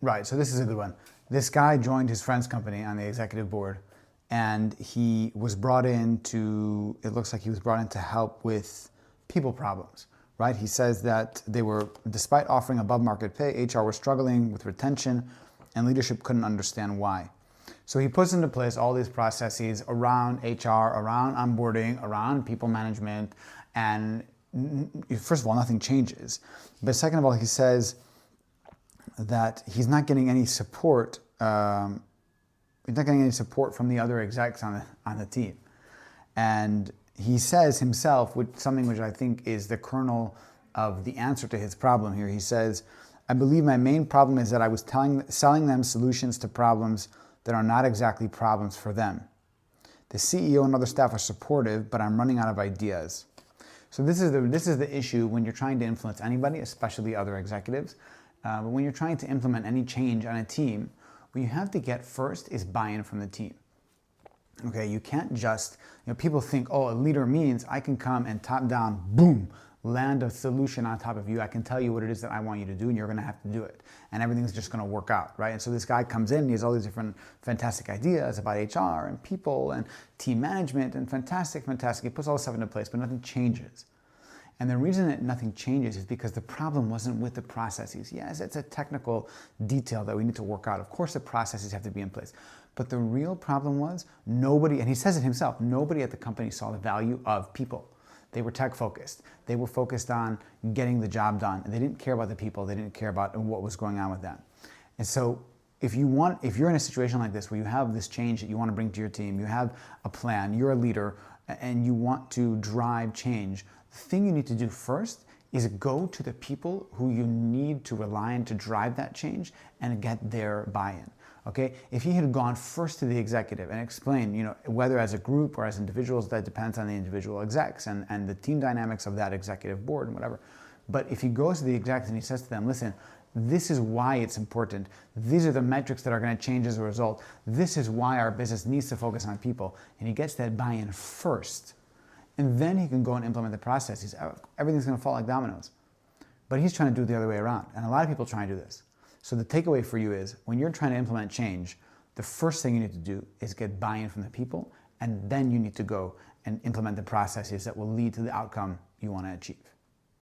Right, so this is a good one. This guy joined his friend's company on the executive board, and he was brought in to, it looks like he was brought in to help with people problems, right? He says that they were, despite offering above market pay, HR was struggling with retention and leadership couldn't understand why. So he puts into place all these processes around HR, around onboarding, around people management, and first of all, nothing changes. But second of all, he says that he's not getting any support. He's not getting any support from the other execs on the team, and he says himself, something which I think is the kernel of the answer to his problem here. He says, "I believe my main problem is that I was selling them solutions to problems that are not exactly problems for them. The CEO and other staff are supportive, but I'm running out of ideas." So this is the issue when you're trying to influence anybody, especially other executives. But when you're trying to implement any change on a team, what you have to get first is buy-in from the team. Okay, you can't just, people think, oh, a leader means I can come and top down, boom, land a solution on top of you. I can tell you what it is that I want you to do, and you're going to have to do it. And everything's just going to work out, right? And so this guy comes in, and he has all these different fantastic ideas about HR and people and team management and fantastic. He puts all this stuff into place, but nothing changes. And the reason that nothing changes is because the problem wasn't with the processes. Yes, it's a technical detail that we need to work out. Of course, the processes have to be in place. But the real problem was nobody, and he says it himself, nobody at the company saw the value of people. They were tech focused. They were focused on getting the job done. And they didn't care about the people. They didn't care about what was going on with them. And so if you're in a situation like this where you have this change that you want to bring to your team, you have a plan, you're a leader, and you want to drive change, the thing you need to do first is go to the people who you need to rely on to drive that change and get their buy-in. Okay, if he had gone first to the executive and explained, whether as a group or as individuals, that depends on the individual execs and the team dynamics of that executive board and whatever. But if he goes to the execs and he says to them, listen, this is why it's important. These are the metrics that are going to change as a result. This is why our business needs to focus on people. And he gets that buy-in first. And then he can go and implement the processes. Everything's going to fall like dominoes. But he's trying to do it the other way around. And a lot of people try and do this. So the takeaway for you is when you're trying to implement change, the first thing you need to do is get buy-in from the people, and then you need to go and implement the processes that will lead to the outcome you want to achieve.